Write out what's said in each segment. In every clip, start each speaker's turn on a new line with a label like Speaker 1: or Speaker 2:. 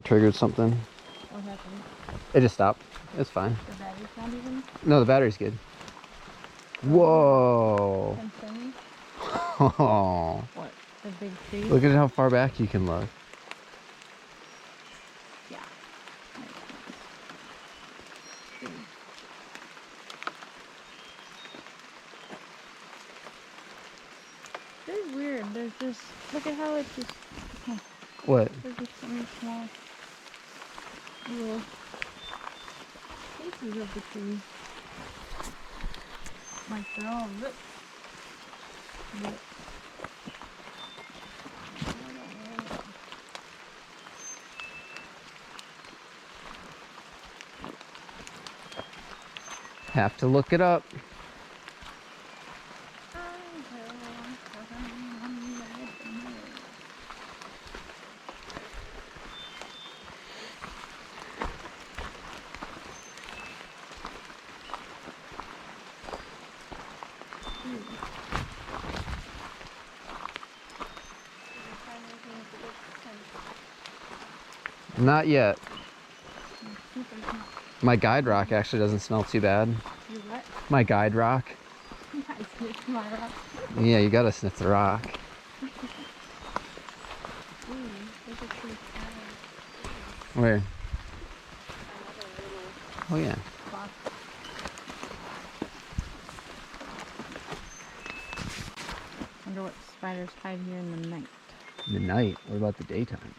Speaker 1: Triggered something.
Speaker 2: What happened?
Speaker 1: It just stopped. It's fine.
Speaker 2: The battery's not even?
Speaker 1: No, the battery's good. Whoa.
Speaker 2: Concerning?
Speaker 1: Oh.
Speaker 2: What? The big tree?
Speaker 1: Look at how far back you can look.
Speaker 2: Yeah. It's weird. There's just, look at how it's just, oh,
Speaker 1: What?
Speaker 2: there's just so many small little pieces of the tree. Like they're all ripped. But I don't know.
Speaker 1: Have to look it up. Not yet. My guide rock actually doesn't smell too bad.
Speaker 2: Your what?
Speaker 1: My guide rock.
Speaker 2: I sniffed my rock.
Speaker 1: Yeah, you gotta sniff the rock.
Speaker 2: Ooh, there's a tree flower.
Speaker 1: Where? Oh yeah.
Speaker 2: Box. Wonder what spiders hide here in the night.
Speaker 1: The night. What about the daytime?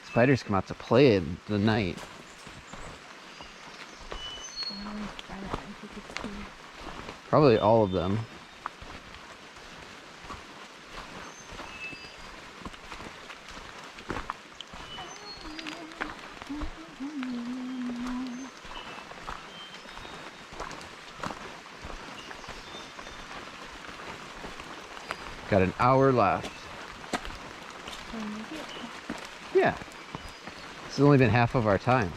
Speaker 1: Spiders come out to play in the night. Probably all of them. Got an hour left. Yeah. This has only been half of our time.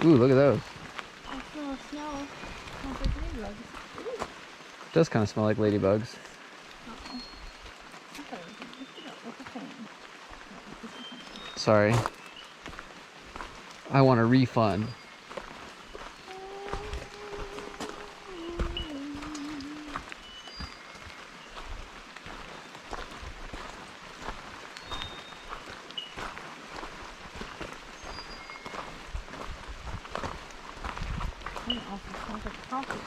Speaker 1: Ooh, look at those.
Speaker 2: I smell snow. Smells like ladybugs. Ooh.
Speaker 1: It does kind of smell like ladybugs.
Speaker 2: Uh-oh. I thought it was a phone.
Speaker 1: Sorry. I want a refund.
Speaker 2: It also smells like coffee.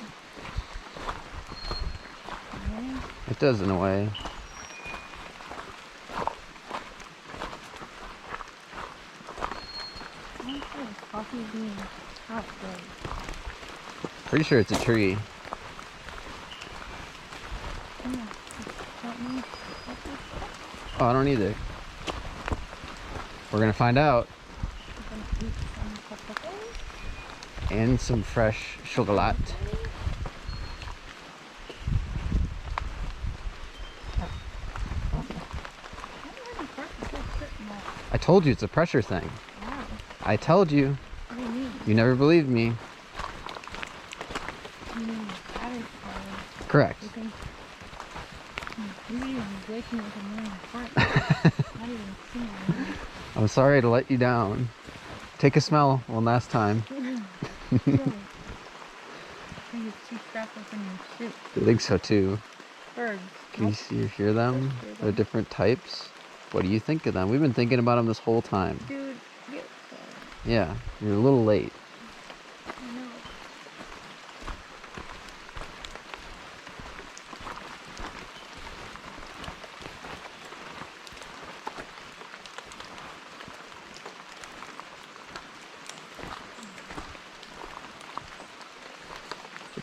Speaker 2: Okay.
Speaker 1: It does in a way.
Speaker 2: Coffee beans. Hot day.
Speaker 1: Pretty sure it's a tree.
Speaker 2: Yeah. Don't need
Speaker 1: Oh, I don't either. We're gonna find out. And some fresh chocolate. I told you it's a pressure thing.
Speaker 2: Wow.
Speaker 1: I told you.
Speaker 2: What do you mean?
Speaker 1: You never believed me.
Speaker 2: You mean battery power?
Speaker 1: Correct.
Speaker 2: You think you waking with a million parts? Not even seeing it.
Speaker 1: I'm sorry to let you down. Take a smell one last time.
Speaker 2: I think it's too scrapped up in your soup.
Speaker 1: I think so too.
Speaker 2: Birds.
Speaker 1: Can you hear them? They're different types. What do you think of them? We've been thinking about them this whole time.
Speaker 2: Dude, get
Speaker 1: Yeah, you're a little late.
Speaker 2: I know.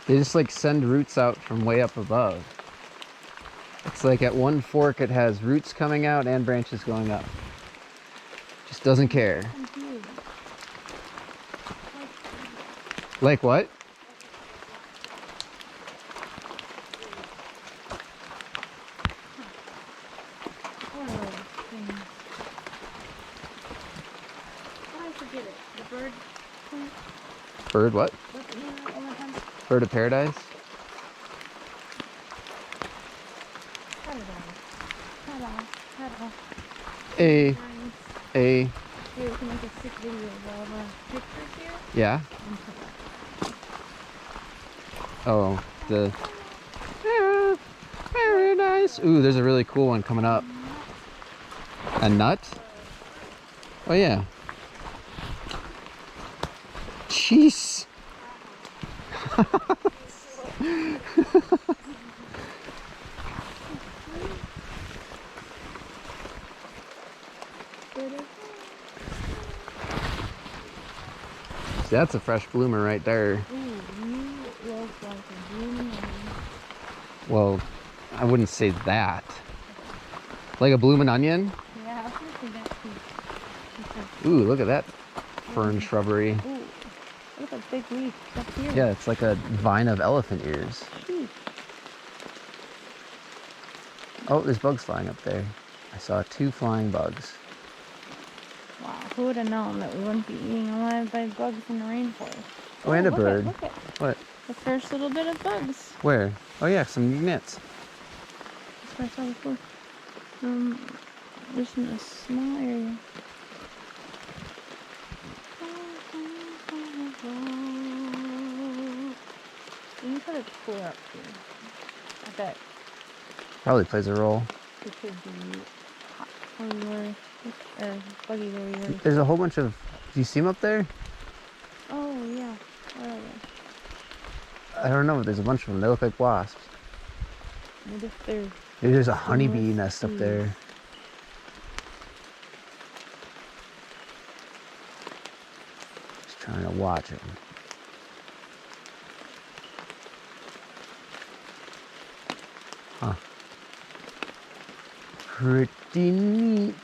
Speaker 1: They just like send roots out from way up above. It's like at one fork it has roots coming out and branches going up. Just doesn't care.
Speaker 2: Confused.
Speaker 1: Like what?
Speaker 2: What are those things? Oh, I forget it. The bird plant?
Speaker 1: Bird what?
Speaker 2: What's the name of it one more time?
Speaker 1: Bird of paradise?
Speaker 2: Paradise. Ta-da.
Speaker 1: A.
Speaker 2: Nice.
Speaker 1: A.
Speaker 2: Hey, we can make a sick video of all the pictures here.
Speaker 1: Yeah.
Speaker 2: And put that.
Speaker 1: Oh, the paradise. Ooh, there's a really cool one coming up. A nut? Oh yeah. Jeez. See, that's a fresh bloomer right there.
Speaker 2: Ooh, you look like a blooming onion.
Speaker 1: Well, I wouldn't say that. Like a blooming onion?
Speaker 2: Yeah, I was gonna say that too.
Speaker 1: Ooh, look at that fern shrubbery.
Speaker 2: Ooh, look at that big leaf up here.
Speaker 1: Yeah, it's like a vine of elephant ears.
Speaker 2: Sheesh.
Speaker 1: Oh, there's bugs flying up there. I saw 2 flying bugs.
Speaker 2: Wow, who would have known that we wouldn't be eaten alive by bugs in the rainforest?
Speaker 1: Oh, and a bird.
Speaker 2: Look at
Speaker 1: What?
Speaker 2: the first little bit of bugs.
Speaker 1: Where? Oh yeah, some nits.
Speaker 2: That's what I saw before. Just in a small area. You can put a cooler up here. I bet
Speaker 1: Probably plays a role.
Speaker 2: it could be hot where we were, or buggy where we were.
Speaker 1: There's a whole bunch of. Do you see them up there?
Speaker 2: Oh yeah, where are they?
Speaker 1: I don't know. There's a bunch of them. They look like wasps.
Speaker 2: What if they're
Speaker 1: Maybe there's a honeybee nest up there. Just trying to watch it. Huh. Pretty neat.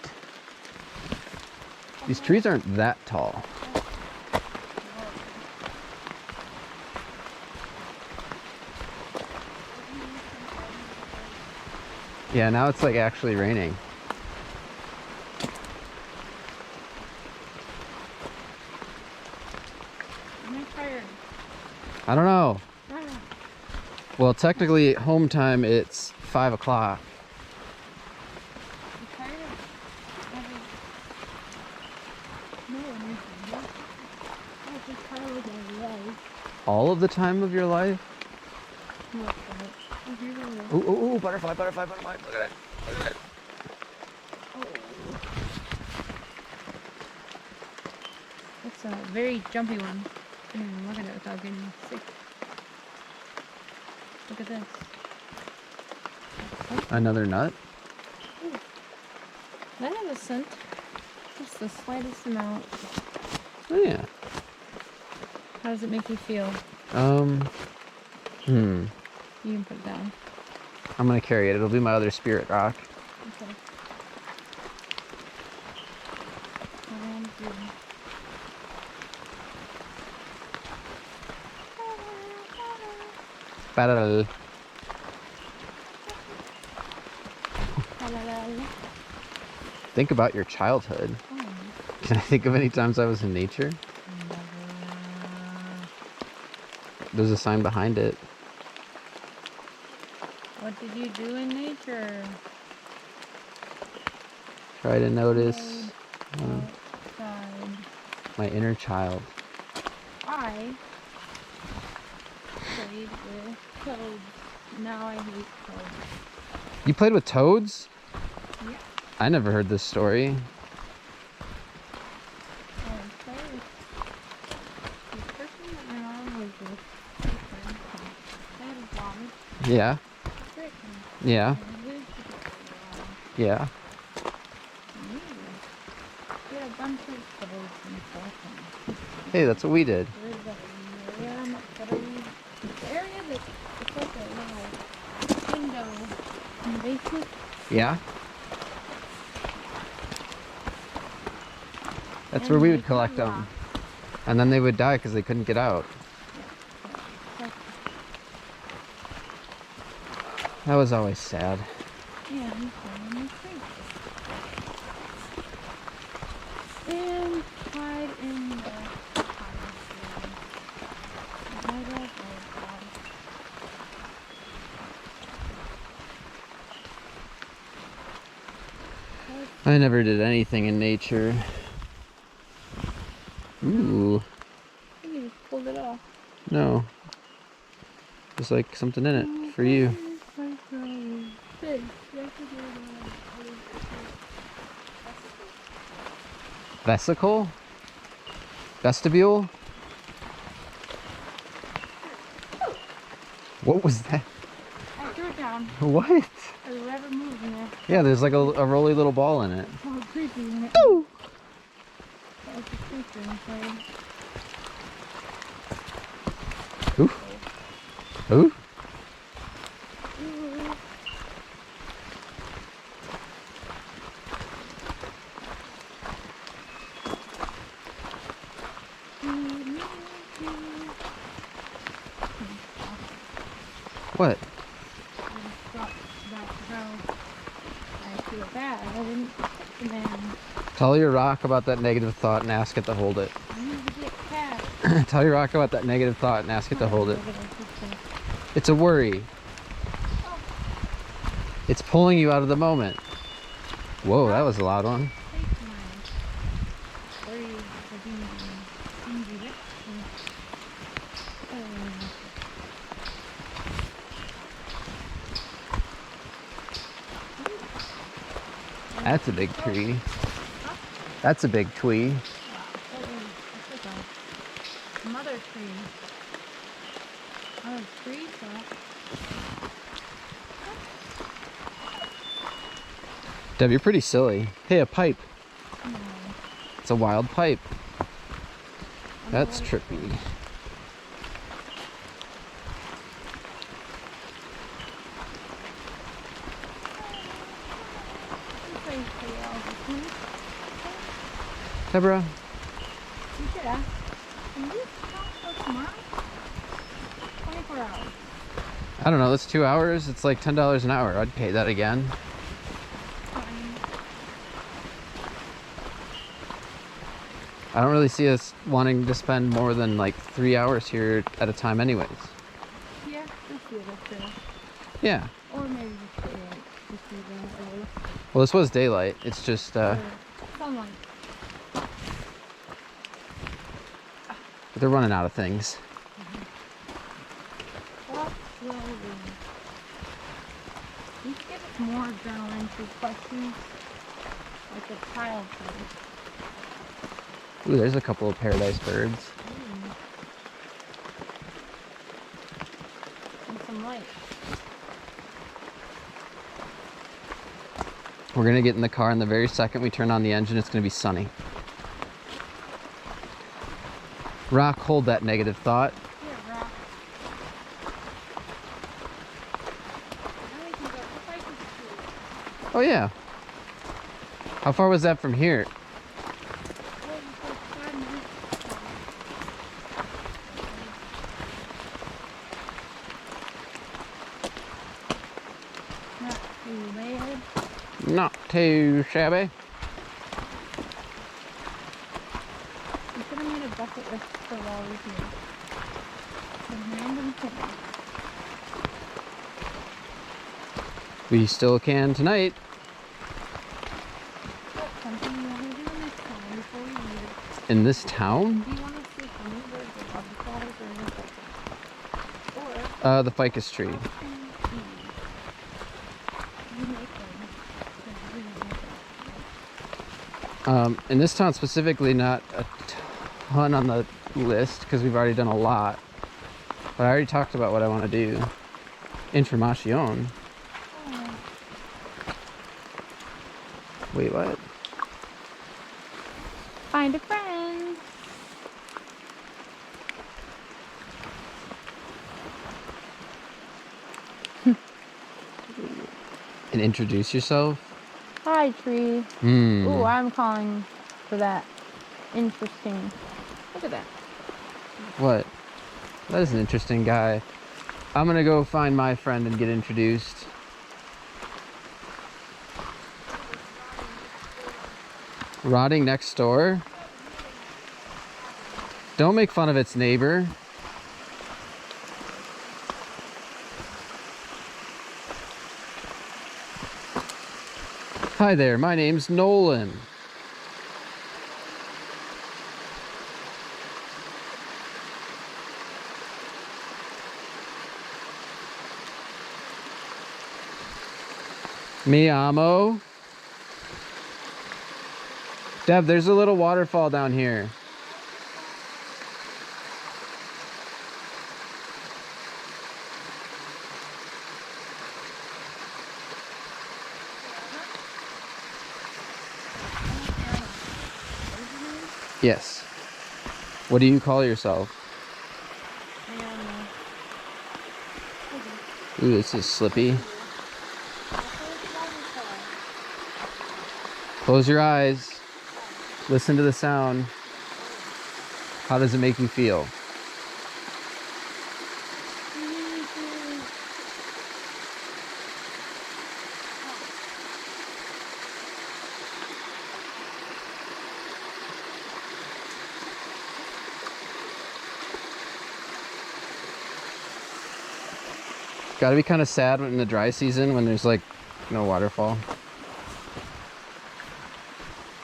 Speaker 1: These trees aren't that tall. Yeah, now it's like actually raining.
Speaker 2: Am I tired?
Speaker 1: I don't know.
Speaker 2: I don't know.
Speaker 1: Well, technically home time it's 5 o'clock.
Speaker 2: I'm tired of having no energy. I was just tired of my life.
Speaker 1: All of the time of your life?
Speaker 2: Look at it. Oh, here's a little.
Speaker 1: Ooh, ooh, ooh, butterfly, butterfly, butterfly. Look at it. Look at it.
Speaker 2: Oh. It's a very jumpy one. I can't even look at it without getting sick. Look at this.
Speaker 1: Another nut?
Speaker 2: Ooh. That has a scent. Just the slightest amount.
Speaker 1: Oh, yeah.
Speaker 2: How does it make you feel? You can put it down.
Speaker 1: I'm gonna carry it. It'll be my other spirit rock.
Speaker 2: Okay. And good.
Speaker 1: Ba-da-da. Think about your childhood.
Speaker 2: Oh,
Speaker 1: Can I think of any times I was in nature? There's a sign behind it.
Speaker 2: what did you do in nature?
Speaker 1: Try to notice
Speaker 2: Outside.
Speaker 1: my inner child.
Speaker 2: I played with toads. Now I hate toads.
Speaker 1: You played with toads?
Speaker 2: Yeah.
Speaker 1: I never heard this story.
Speaker 2: I played with the person that my mom was with. They had a dog.
Speaker 1: Yeah,
Speaker 2: Brittany.
Speaker 1: yeah,
Speaker 2: And we lived together for a while.
Speaker 1: yeah.
Speaker 2: We had a bunch of toads and stuff.
Speaker 1: Hey, that's what we did.
Speaker 2: There's a area that the area that it's like a little window in the basement.
Speaker 1: Yeah? That's
Speaker 2: And
Speaker 1: where we
Speaker 2: they
Speaker 1: would collect
Speaker 2: come
Speaker 1: them. And then they would die because they couldn't get out. That was always sad.
Speaker 2: Yeah, he's going in the tree. And hide in the pine tree. My dad knows that. Let's
Speaker 1: I never did anything in nature. Ooh.
Speaker 2: I think you just pulled it off.
Speaker 1: No. There's like something in it for you. Vesicle? Vestibule? What was that?
Speaker 2: I threw it down.
Speaker 1: What?
Speaker 2: There's whatever moved in there.
Speaker 1: Yeah, there's like a rolly little ball in it.
Speaker 2: Oh, creepy, isn't it?
Speaker 1: Ooh.
Speaker 2: That was a creeper inside.
Speaker 1: Ooh. Ooh. What?
Speaker 2: I just thought about how I feel bad. I didn't hit the man.
Speaker 1: Tell your rock about that negative thought and ask it to hold it.
Speaker 2: I need to get cat.
Speaker 1: Tell your rock about that negative thought and ask it to hold it. It's a worry. It's pulling you out of the moment. Whoa, that was a loud one. That's a big tree. That's a big tree.
Speaker 2: Mother tree. Mother tree,
Speaker 1: Deb, you're pretty silly. Hey, a pipe. It's a wild pipe. That's trippy. Deborah,
Speaker 2: You should ask. Can you come for tomorrow? 24 hours.
Speaker 1: I don't know, that's 2 hours. It's like $10 an hour. I'd pay that again.
Speaker 2: Fine.
Speaker 1: I don't really see us wanting to spend more than like 3 hours here at a time anyways.
Speaker 2: Yeah, just do it too.
Speaker 1: Yeah.
Speaker 2: Or maybe just stay like this evening early.
Speaker 1: Well, this was daylight. It's just,
Speaker 2: Sunlight.
Speaker 1: they're running out of things.
Speaker 2: Walk slowly. You should give us more journal entry questions. Like a child does.
Speaker 1: Ooh, there's a couple of paradise birds.
Speaker 2: And some light.
Speaker 1: We're gonna get in the car, and the very second we turn on the engine, it's gonna be sunny. Rock, hold that negative thought.
Speaker 2: Here, Rock. Now we can go to Rica's tree.
Speaker 1: Oh yeah. How far was that from here?
Speaker 2: Well, it's like 5 minutes. Not too bad.
Speaker 1: Not too shabby.
Speaker 2: We could have made a bucket list for while we're here. Some random things.
Speaker 1: We still can tonight.
Speaker 2: What's something you want to do next time before we leave?
Speaker 1: In this town?
Speaker 2: Do you want to see hummingbirds or butterflies or anything? Or
Speaker 1: The ficus tree.
Speaker 2: you make them. You don't make them.
Speaker 1: In this town specifically, not a ton on the list because we've already done a lot. But I already talked about what I want to do. Information.
Speaker 2: Oh,
Speaker 1: Wait, what?
Speaker 2: find a friend.
Speaker 1: And introduce yourself?
Speaker 2: Hi, tree.
Speaker 1: Hmm.
Speaker 2: Ooh, I'm calling for that. Interesting. Look at that.
Speaker 1: What? That is an interesting guy. I'm gonna go find my friend and get introduced. Rotting next door? Don't make fun of its neighbor. Hi there, my name's Nolan. Mi amo. Deb, there's a little waterfall down here. Yes. What do you call yourself? Ooh, this is slippy. Close your eyes. Listen to the sound. How does it make you feel? Gotta be kind of sad in the dry season when there's like no waterfall.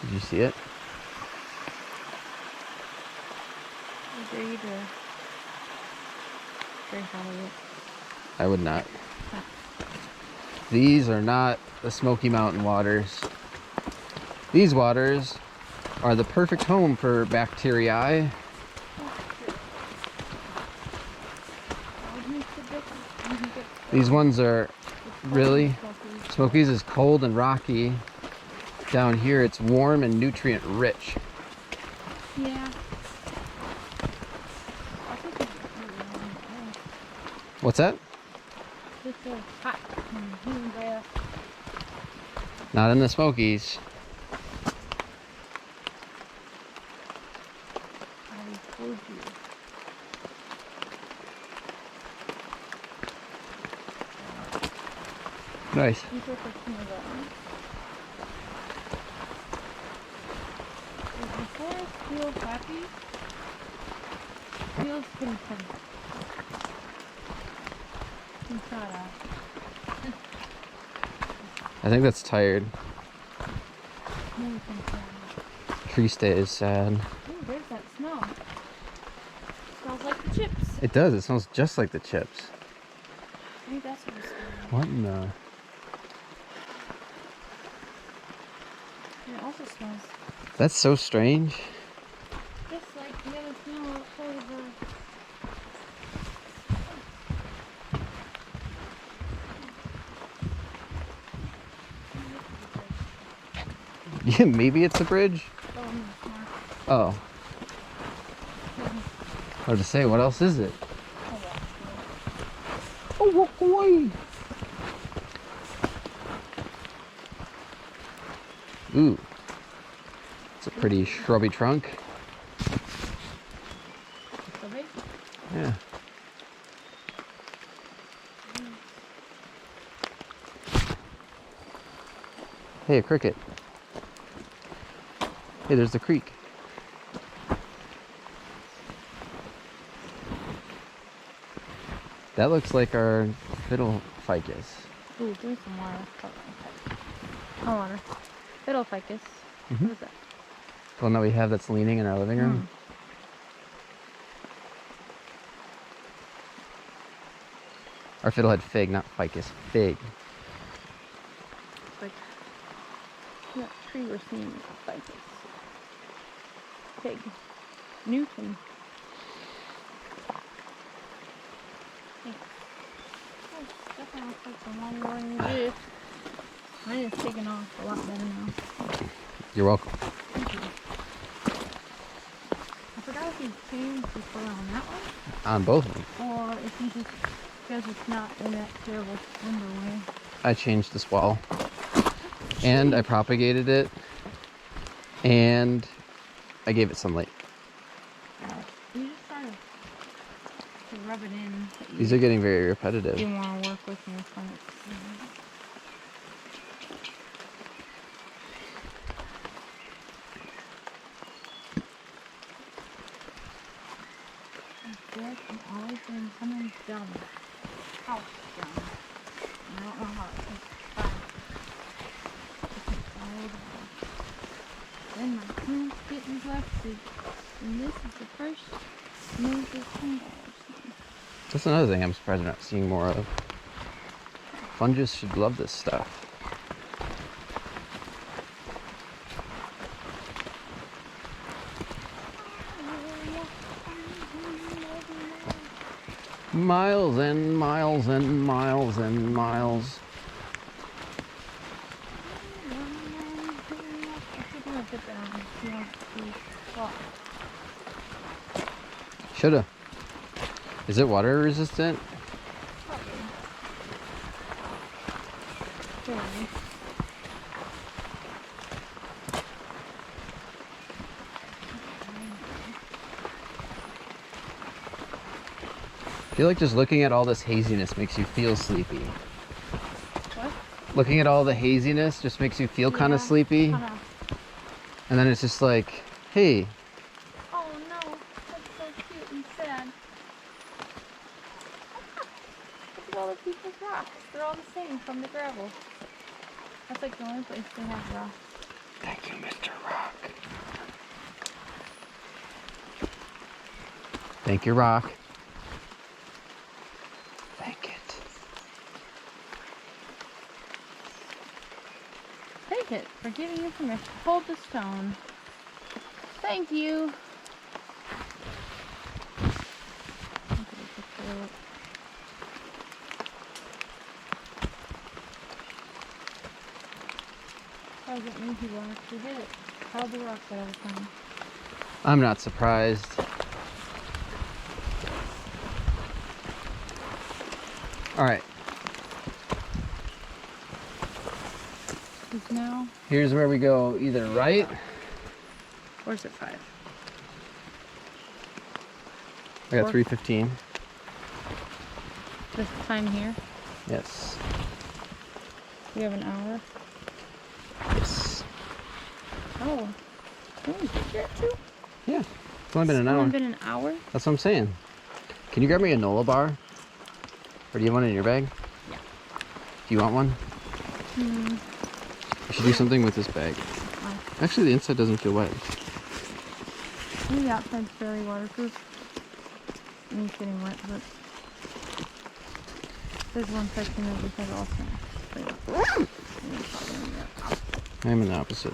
Speaker 1: Did you see it?
Speaker 2: I dare you to drink out of it.
Speaker 1: I would not. These are not the Smoky Mountain waters. These waters are the perfect home for bacteria. These ones are really, Smokies is cold and rocky. Down here it's warm and nutrient rich.
Speaker 2: Yeah.
Speaker 1: What's that?
Speaker 2: This is hot and human breath.
Speaker 1: Not in the Smokies.
Speaker 2: I told you.
Speaker 1: Nice.
Speaker 2: You took a smell of that one. Does the forest feel happy? Feels content. Inside.
Speaker 1: I think that's tired.
Speaker 2: More content.
Speaker 1: Tree stay is sad.
Speaker 2: Ooh, there's that smell. Smells like the chips.
Speaker 1: It does. It smells just like the chips.
Speaker 2: I think that's what it smells.
Speaker 1: What in the...
Speaker 2: And it also smells
Speaker 1: That's so strange.
Speaker 2: just like the other smell outside of the...
Speaker 1: Yeah, maybe it's a bridge.
Speaker 2: Oh, no, it's not.
Speaker 1: Oh. I was to say, what else is it? Oh, walk away. Ooh. It's a pretty shrubby trunk.
Speaker 2: So big.
Speaker 1: Yeah. Hey, a cricket. Hey, there's the creek. That looks like our fiddle ficus.
Speaker 2: Ooh, there's some water. Oh, water. Fiddle ficus.
Speaker 1: Mhm.
Speaker 2: What is that?
Speaker 1: The one that we have that's leaning in our living room. Our fiddlehead fig, not ficus. Fig.
Speaker 2: It's like that tree we're seeing is a ficus. Pig. Newton. Thanks. Oh, definitely looks like some long morning juice. Mine is taking off a lot better now.
Speaker 1: You're welcome.
Speaker 2: Thank you. I forgot if you changed the color on that one,
Speaker 1: On both of them.
Speaker 2: or if you just, because it's not in that terrible window way.
Speaker 1: I changed this wall. And I propagated it. And I gave it sunlight.
Speaker 2: You just started to rub it in. That
Speaker 1: These are getting very repetitive.
Speaker 2: you want to work with me from it. Good. I'm always doing something dumb. House dumb. I don't know how it takes time. cold water. Then my plants get neglected. And this is the first major fungal.
Speaker 1: That's another thing I'm surprised we're not seeing more of. Fungus should love this stuff. Miles and miles and miles and miles. Shoulda. Is it water resistant? I feel like just looking at all this haziness makes you feel sleepy.
Speaker 2: What?
Speaker 1: Looking at all the haziness just makes you feel kind of sleepy. And then it's just like, hey.
Speaker 2: Oh no, that's so cute and sad. Look at all the people's rocks. They're all the same from the gravel. That's like the only place they have rocks.
Speaker 1: Thank you, Mr. Rock. Thank you, Rock. Thank it.
Speaker 2: Thank it for giving you permission to hold the stone. Thank you. How does it mean people actually hit it? How the rock that I was on.
Speaker 1: I'm not surprised. All right.
Speaker 2: Now,
Speaker 1: Here's where we go either right.
Speaker 2: or is it 5?
Speaker 1: I got
Speaker 2: Or-
Speaker 1: 3:15.
Speaker 2: This time here,
Speaker 1: Yes.
Speaker 2: we have an hour.
Speaker 1: Yes.
Speaker 2: Oh, can we get here too?
Speaker 1: Yeah. It's only been an hour.
Speaker 2: Only been an hour?
Speaker 1: That's what I'm saying. Can you grab me a Nola bar? Or do you have one in your bag?
Speaker 2: Yeah.
Speaker 1: Do you want one?
Speaker 2: Hmm.
Speaker 1: I should do something with this bag.
Speaker 2: Oh.
Speaker 1: Actually, the inside doesn't feel wet.
Speaker 2: Maybe the outside's fairly waterproof. And it's getting wet, but there's one section that just has all snacks.
Speaker 1: I'm in the opposite.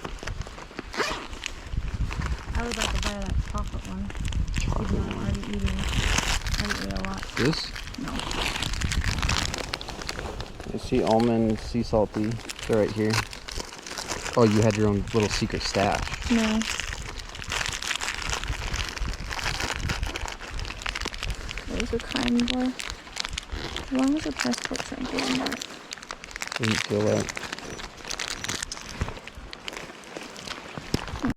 Speaker 2: I would like to buy that chocolate one. Even though I'm already eating. I didn't eat a lot.
Speaker 1: This?
Speaker 2: No.
Speaker 1: I see almond, sea salty. They're right here. Oh, you had your own little secret stash.
Speaker 2: No. There's a kind boy. As long as the passport's not getting back.
Speaker 1: Didn't feel right.